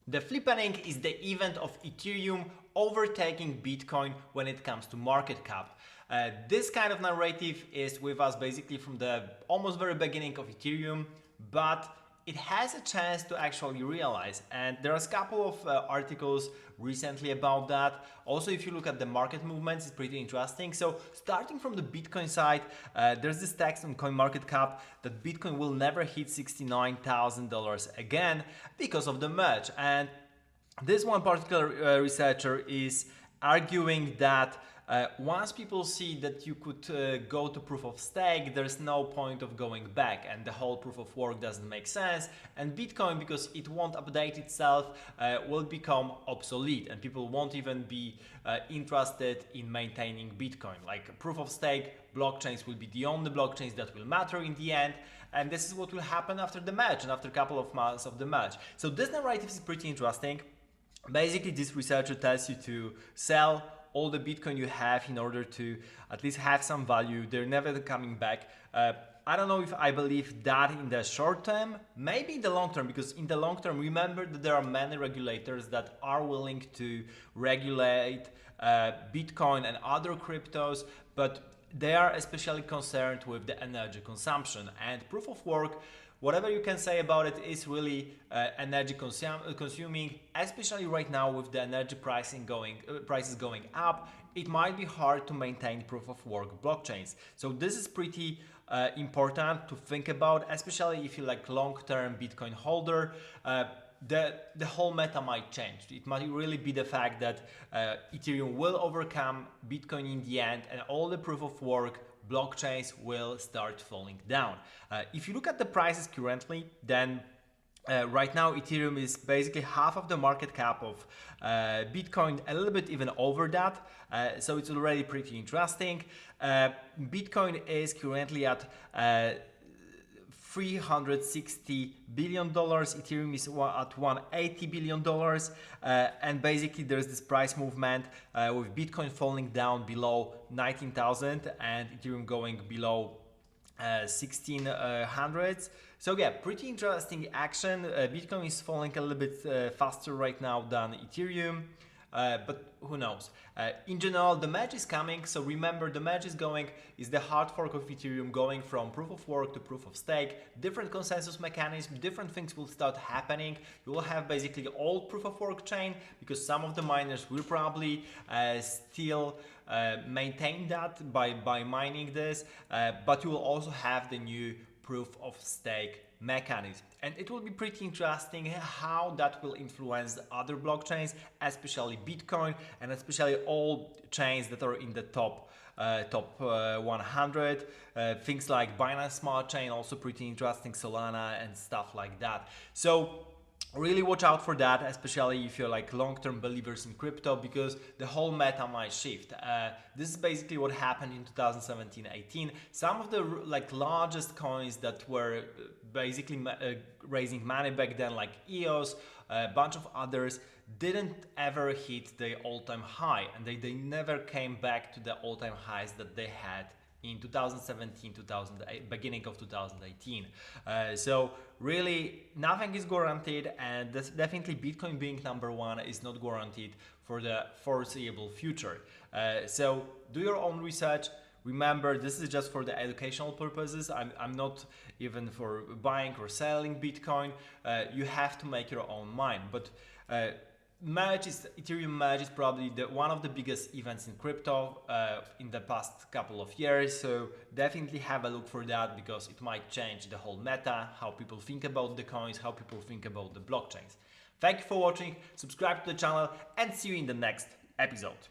The flippening is the event of Ethereum overtaking Bitcoin when it comes to market cap. This kind of narrative is with us basically from the almost very beginning of Ethereum, but it has a chance to actually realize, and there's a couple of articles recently about that. Also, if you look at the market movements, it's pretty interesting. So starting from the Bitcoin side, there's this text on CoinMarketCap that Bitcoin will never hit $69,000 again because of the merge. And this one particular researcher is arguing that once people see that you could go to proof of stake, there's no point of going back, and the whole proof of work doesn't make sense. And Bitcoin, because it won't update itself, will become obsolete, and people won't even be interested in maintaining Bitcoin. Like proof of stake blockchains will be the only blockchains that will matter in the end. And this is what will happen after the merge and after a couple of months of the merge. So this narrative is pretty interesting. Basically, this researcher tells you to sell all the Bitcoin you have in order to at least have some value. They're never coming back. I don't know if I believe that in the short term, maybe in the long term, because in the long term, remember that there are many regulators that are willing to regulate Bitcoin and other cryptos, but they are especially concerned with the energy consumption and proof of work. Whatever you can say about it is really energy consuming, especially right now with the energy prices going up. It might be hard to maintain proof of work blockchains. So this is pretty important to think about, especially if you're like long-term Bitcoin holder. The whole meta might change. It might really be the fact that Ethereum will overcome Bitcoin in the end, and all the proof of work blockchains will start falling down. If you look at the prices currently, then right now Ethereum is basically half of the market cap of Bitcoin, a little bit even over that. So it's already pretty interesting. Bitcoin is currently at $360 billion, Ethereum is at $180 billion, and basically there's this price movement with Bitcoin falling down below 19,000 and Ethereum going below 1600s. So yeah, pretty interesting action. Bitcoin is falling a little bit faster right now than Ethereum. But who knows? In general, the merge is coming. So remember, the merge is the hard fork of Ethereum going from proof of work to proof of stake. Different consensus mechanism, different things will start happening. You will have basically old proof of work chain because some of the miners will probably still maintain that by mining this. But you will also have the new proof of stake mechanism, and it will be pretty interesting how that will influence other blockchains, especially Bitcoin and especially all chains that are in the top 100. Things like Binance Smart Chain, also pretty interesting, Solana and stuff like that. So really watch out for that, especially if you're like long-term believers in crypto, because the whole meta might shift. This is basically what happened in 2017-18. Some of the like largest coins that were basically raising money back then, like EOS, a bunch of others, didn't ever hit the all-time high, and they never came back to the all-time highs that they had in 2017, beginning of 2018. So really nothing is guaranteed, and definitely Bitcoin being number one is not guaranteed for the foreseeable future. So do your own research. Remember, this is just for the educational purposes. I'm not even for buying or selling Bitcoin. You have to make your own mind. But Ethereum Merge is probably one of the biggest events in crypto in the past couple of years. So definitely have a look for that, because it might change the whole meta, how people think about the coins, how people think about the blockchains. Thank you for watching, subscribe to the channel, and see you in the next episode.